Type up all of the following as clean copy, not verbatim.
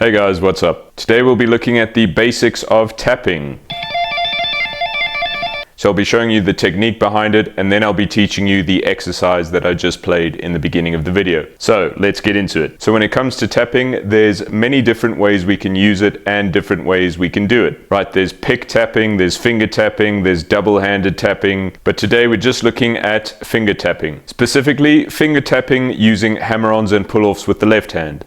Hey guys, what's up? Today we'll be looking at the basics of tapping. So I'll be showing you the technique behind it, and then I'll be teaching you the exercise that I just played in the beginning of the video. So let's get into it. So when it comes to tapping, there's many different ways we can use it and different ways we can do it, right? There's pick tapping, there's finger tapping, there's double-handed tapping, but today we're just looking at finger tapping. Specifically, finger tapping using hammer-ons and pull-offs with the left hand.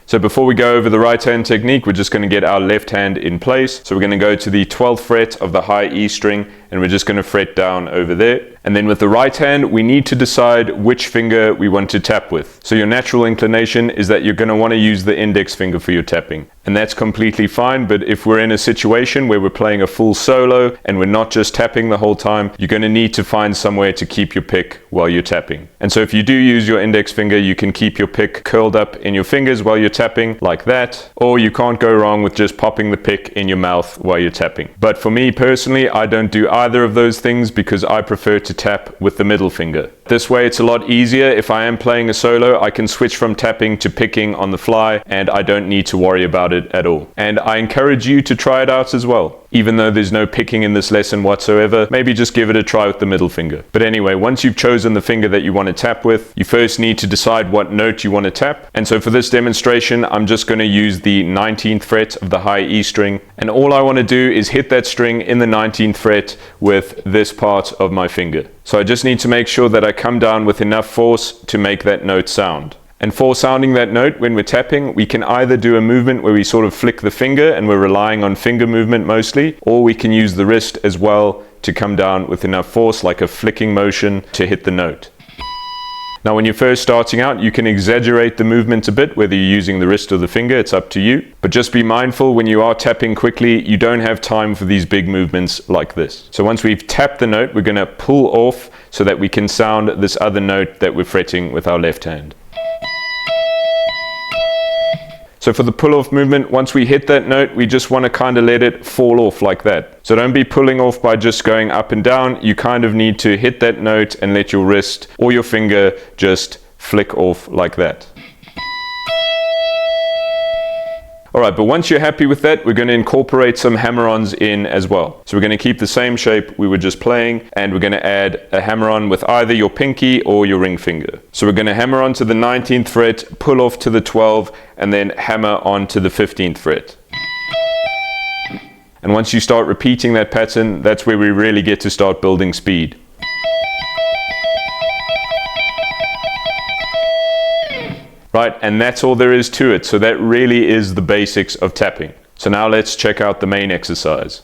So before we go over the right hand technique, we're just going to get our left hand in place. So we're going to go to the 12th fret of the high E string, and we're just going to fret down over there. And then with the right hand, we need to decide which finger we want to tap with. So your natural inclination is that you're going to want to use the index finger for your tapping. And that's completely fine, but if we're in a situation where we're playing a full solo and we're not just tapping the whole time, you're going to need to find somewhere to keep your pick while you're tapping. And so if you do use your index finger, you can keep your pick curled up in your fingers while you're tapping like that, or you can't go wrong with just popping the pick in your mouth while you're tapping. But for me personally, I don't do either of those things because I prefer to tap with the middle finger. This way it's a lot easier. If I am playing a solo, I can switch from tapping to picking on the fly, and I don't need to worry about it at all. And I encourage you to try it out as well. Even though there's no picking in this lesson whatsoever, maybe just give it a try with the middle finger. But anyway, once you've chosen the finger that you want to tap with, you first need to decide what note you want to tap. And so for this demonstration, I'm just going to use the 19th fret of the high E string. And all I want to do is hit that string in the 19th fret with this part of my finger. So I just need to make sure that I come down with enough force to make that note sound. And for sounding that note when we're tapping, we can either do a movement where we sort of flick the finger and we're relying on finger movement mostly, or we can use the wrist as well to come down with enough force, like a flicking motion, to hit the note. Now when you're first starting out, you can exaggerate the movement a bit, whether you're using the wrist or the finger, it's up to you. But just be mindful when you are tapping quickly, you don't have time for these big movements like this. So once we've tapped the note, we're going to pull off so that we can sound this other note that we're fretting with our left hand. So for the pull-off movement, once we hit that note, we just want to kind of let it fall off like that. So don't be pulling off by just going up and down. You kind of need to hit that note and let your wrist or your finger just flick off like that. Alright, but once you're happy with that, we're going to incorporate some hammer-ons in as well. So we're going to keep the same shape we were just playing, and we're going to add a hammer-on with either your pinky or your ring finger. So we're going to hammer on to the 19th fret, pull off to the 12th, and then hammer on to the 15th fret. And once you start repeating that pattern, that's where we really get to start building speed. Right, and that's all there is to it. So that really is the basics of tapping. So now let's check out the main exercise.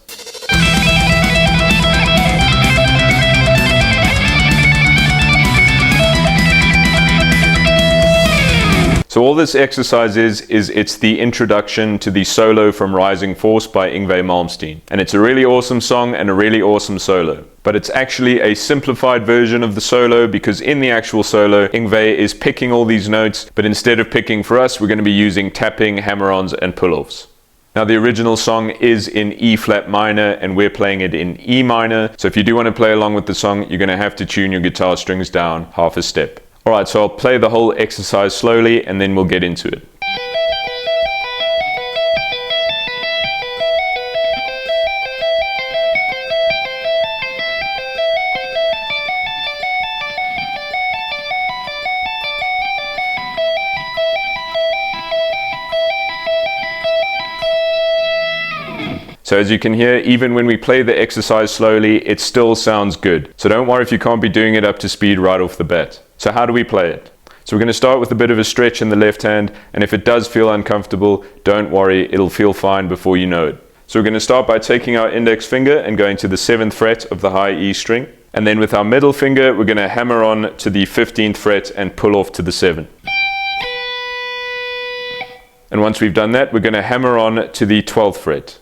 So all this exercise is it's the introduction to the solo from Rising Force by Yngwie. And it's a really awesome song and a really awesome solo. But it's actually a simplified version of the solo, because in the actual solo, Yngwie is picking all these notes, but instead of picking for us, we're going to be using tapping, hammer-ons, and pull-offs. Now the original song is in E flat minor, and we're playing it in E minor. So if you do want to play along with the song, you're going to have to tune your guitar strings down half a step. Alright, so I'll play the whole exercise slowly and then we'll get into it. So as you can hear, even when we play the exercise slowly, it still sounds good. So don't worry if you can't be doing it up to speed right off the bat. So how do we play it? So we're going to start with a bit of a stretch in the left hand, and if it does feel uncomfortable, don't worry, it'll feel fine before you know it. So we're going to start by taking our index finger and going to the 7th fret of the high E string. And then with our middle finger, we're going to hammer on to the 15th fret and pull off to the 7. And once we've done that, we're going to hammer on to the 12th fret.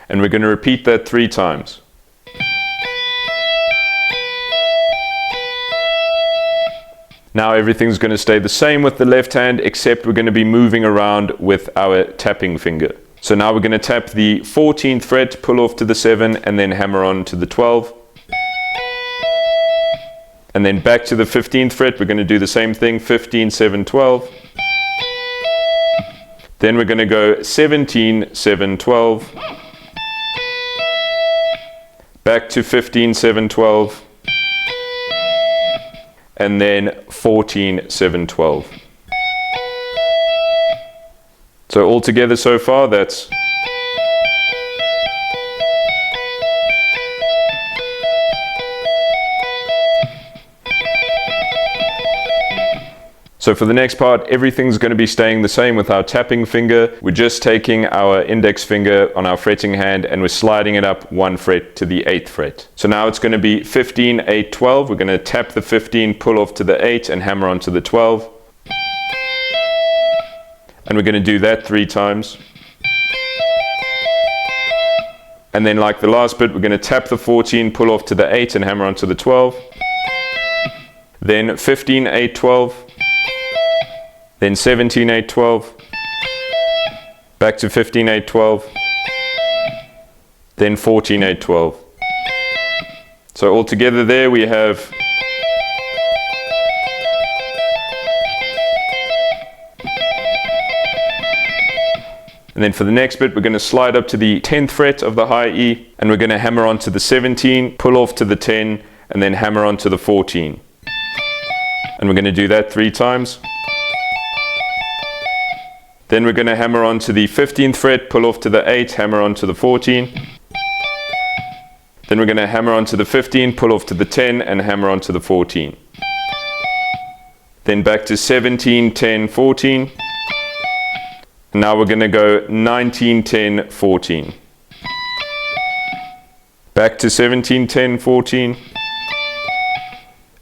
And we're going to repeat that 3 times. Now everything's going to stay the same with the left hand, except we're going to be moving around with our tapping finger. So now we're going to tap the 14th fret, pull off to the 7, and then hammer on to the 12. And then back to the 15th fret, we're going to do the same thing, 15, 7, 12. Then we're going to go 17, 7, 12. Back to 15, 7, 12. And then 14, 7, 12. So all together so far, that's so for the next part, everything's going to be staying the same with our tapping finger. We're just taking our index finger on our fretting hand and we're sliding it up 1 fret to the 8th fret. So now it's going to be 15, 8, 12. We're going to tap the 15, pull off to the 8 and hammer on to the 12. And we're going to do that 3 times. And then like the last bit, we're going to tap the 14, pull off to the 8 and hammer on to the 12. Then 15, 8, 12. Then 17, 8, 12, back to 15, 8, 12, then 14, 8, 12. So all together there we have and then for the next bit we're going to slide up to the 10th fret of the high E and we're going to hammer on to the 17, pull off to the 10 and then hammer on to the 14. And we're going to do that 3 times. Then we're going to hammer on to the 15th fret, pull off to the 8, hammer on to the 14. Then we're going to hammer on to the 15, pull off to the 10 and hammer on to the 14. Then back to 17, 10, 14. And now we're going to go 19, 10, 14. Back to 17, 10, 14.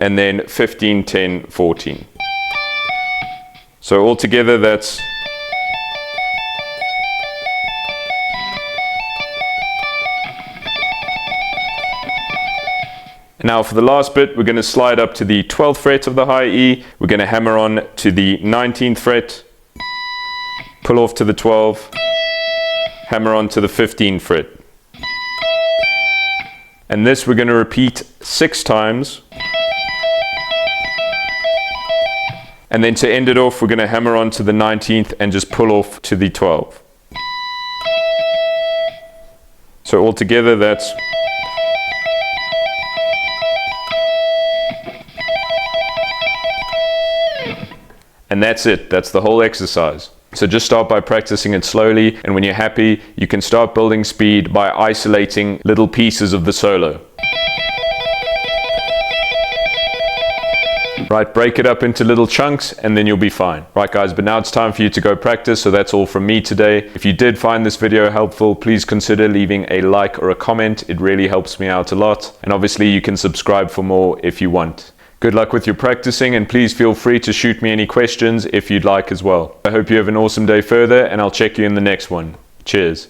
And then 15, 10, 14. So all together that's now for the last bit, we're going to slide up to the 12th fret of the high E. We're going to hammer on to the 19th fret, pull off to the 12, hammer on to the 15th fret. And this we're going to repeat 6 times. And then to end it off, we're going to hammer on to the 19th and just pull off to the 12. So all together that's and that's it. That's the whole exercise. So just start by practicing it slowly, and when you're happy, you can start building speed by isolating little pieces of the solo. Right, break it up into little chunks and then you'll be fine. Right guys, but now it's time for you to go practice, so that's all from me today. If you did find this video helpful, please consider leaving a like or a comment. It really helps me out a lot. And obviously you can subscribe for more if you want. Good luck with your practicing, and please feel free to shoot me any questions if you'd like as well. I hope you have an awesome day further, and I'll check you in the next one. Cheers.